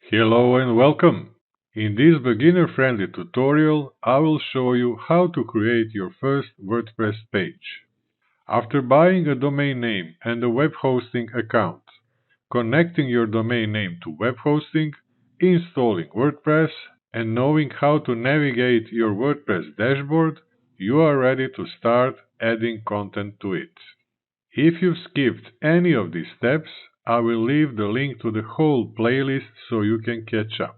Hello and welcome! In this beginner-friendly tutorial, I will show you how to create your first WordPress page. After buying a domain name and a web hosting account, connecting your domain name to web hosting, installing WordPress, and knowing how to navigate your WordPress dashboard, you are ready to start adding content to it. If you've skipped any of these steps, I will leave the link to the whole playlist so you can catch up.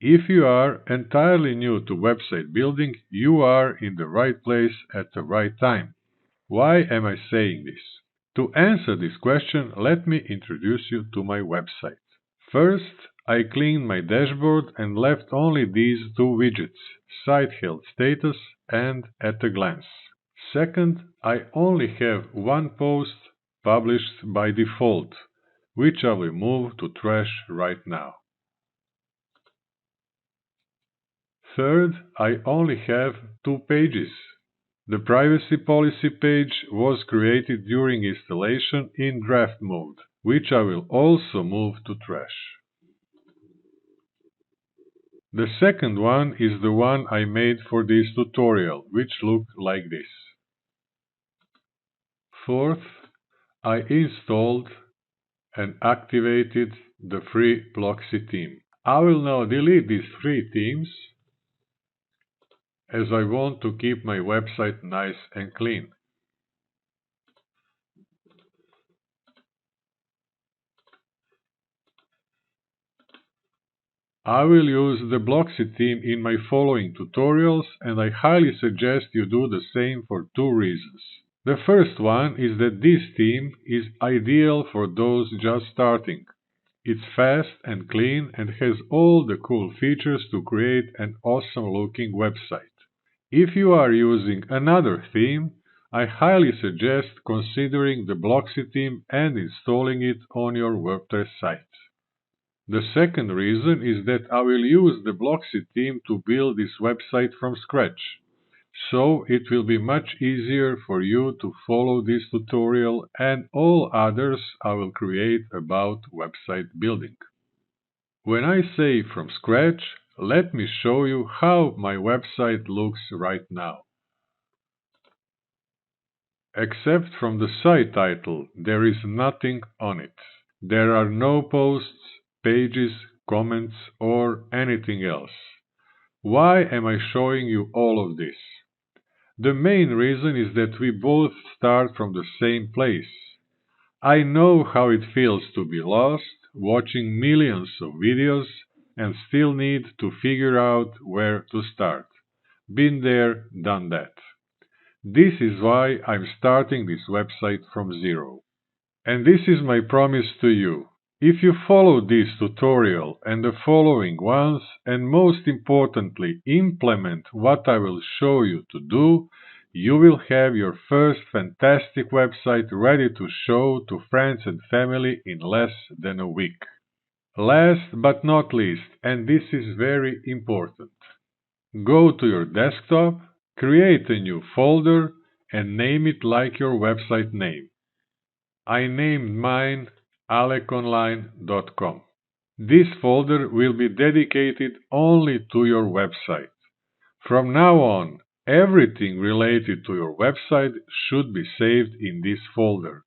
If you are entirely new to website building, you are in the right place at the right time. Why am I saying this? To answer this question, let me introduce you to my website. First, I cleaned my dashboard and left only these two widgets, Site Health Status and At a Glance. Second, I only have one post published by default, which I will move to trash right now. Third, I only have two pages. The privacy policy page was created during installation in draft mode, which I will also move to trash. The second one is the one I made for this tutorial, which looked like this. Fourth, I installed and activated the free Bloxy theme. I will now delete these three themes as I want to keep my website nice and clean. I will use the Bloxy theme in my following tutorials, and I highly suggest you do the same for two reasons. The first one is that this theme is ideal for those just starting. It's fast and clean and has all the cool features to create an awesome looking website. If you are using another theme, I highly suggest considering the Bloxy theme and installing it on your WordPress site. The second reason is that I will use the Bloxy theme to build this website from scratch, so it will be much easier for you to follow this tutorial and all others I will create about website building. When I say from scratch, let me show you how my website looks right now. Except from the site title, there is nothing on it. There are no posts, pages, comments, or anything else. Why am I showing you all of this? The main reason is that we both start from the same place. I know how it feels to be lost, watching millions of videos, and still need to figure out where to start. Been there, done that. This is why I'm starting this website from zero. And this is my promise to you. If you follow this tutorial and the following ones, and most importantly implement what I will show you to do, you will have your first fantastic website ready to show to friends and family in less than a week. Last but not least, and this is very important, go to your desktop, create a new folder, and name it like your website name. I named mine aleconline.com. This folder will be dedicated only to your website. From now on, everything related to your website should be saved in this folder.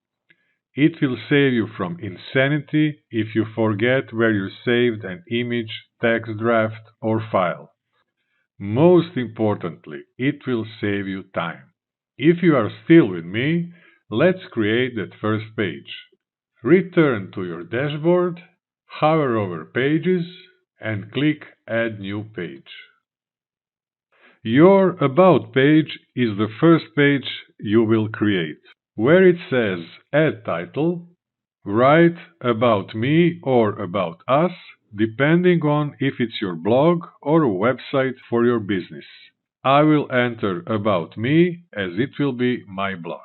It will save you from insanity if you forget where you saved an image, text draft, or file. Most importantly, it will save you time. If you are still with me, let's create that first page. Return to your dashboard, hover over Pages, and click Add New Page. Your About page is the first page you will create. Where it says Add Title, write About Me or About Us, depending on if it's your blog or a website for your business. I will enter About Me as it will be my blog.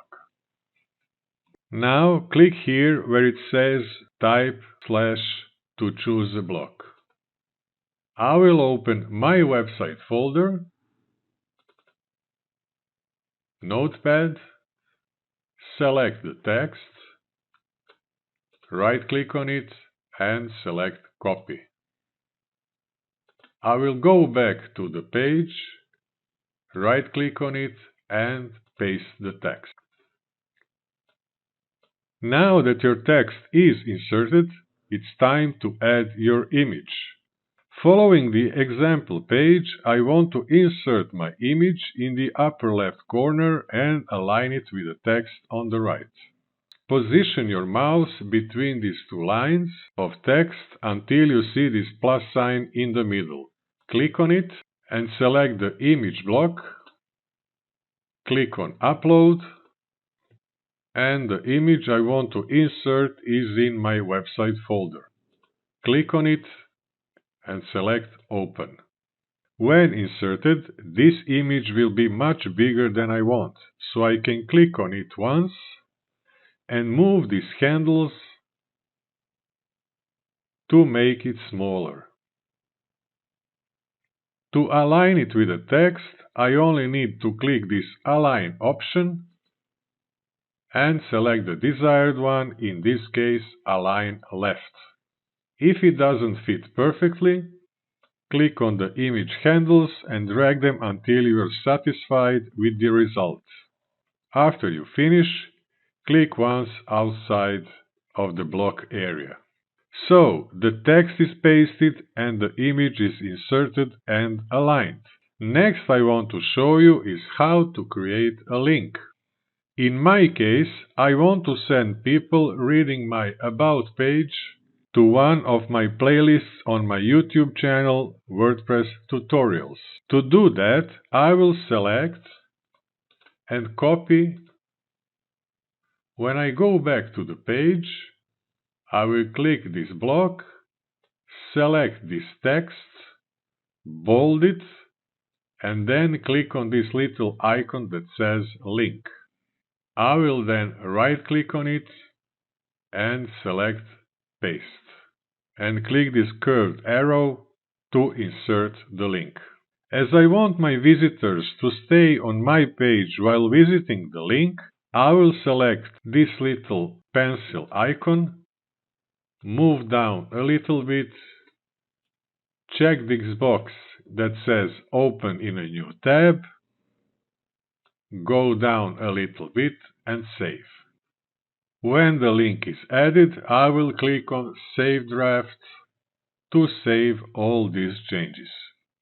Now click here where it says Type / to choose a block. I will open my website folder, Notepad, select the text, right-click on it, and select Copy. I will go back to the page, right-click on it, and paste the text. Now that your text is inserted, it's time to add your image. Following the example page, I want to insert my image in the upper left corner and align it with the text on the right. Position your mouse between these two lines of text until you see this plus sign in the middle. Click on it and select the image block. Click on Upload, and the image I want to insert is in my website folder. Click on it and select Open. When inserted, this image will be much bigger than I want, so I can click on it once and move these handles to make it smaller. To align it with the text, I only need to click this Align option and select the desired one, in this case Align Left. If it doesn't fit perfectly, click on the image handles and drag them until you are satisfied with the result. After you finish, click once outside of the block area. So, the text is pasted and the image is inserted and aligned. Next I want to show you is how to create a link. In my case, I want to send people reading my About page to one of my playlists on my YouTube channel, WordPress Tutorials. To do that, I will select and copy. When I go back to the page, I will click this block, select this text, bold it, and then click on this little icon that says link. I will then right-click on it and select paste, and click this curved arrow to insert the link. As I want my visitors to stay on my page while visiting the link, I will select this little pencil icon, move down a little bit, check this box that says Open in a new tab, go down a little bit and save. When the link is added, I will click on Save Draft to save all these changes.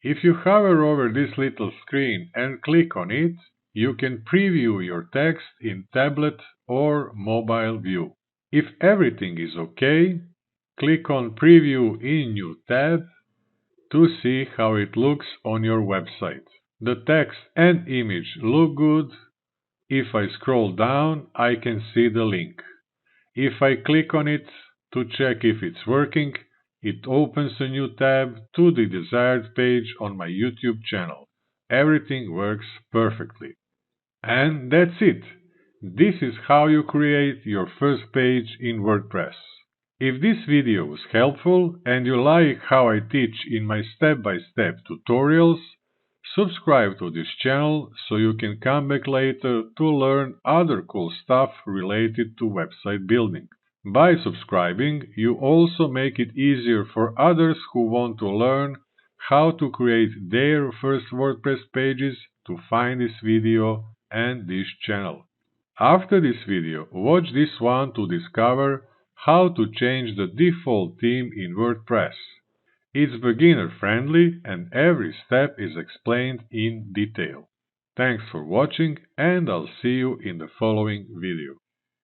If you hover over this little screen and click on it, you can preview your text in tablet or mobile view. If everything is okay, click on Preview in New tab to see how it looks on your website. The text and image look good. If I scroll down, I can see the link. If I click on it to check if it's working, it opens a new tab to the desired page on my YouTube channel. Everything works perfectly. And that's it. This is how you create your first page in WordPress. If this video was helpful and you like how I teach in my step-by-step tutorials, subscribe to this channel so you can come back later to learn other cool stuff related to website building. By subscribing, you also make it easier for others who want to learn how to create their first WordPress pages to find this video and this channel. After this video, watch this one to discover how to change the default theme in WordPress. It's beginner friendly and every step is explained in detail. Thanks for watching and I'll see you in the following video.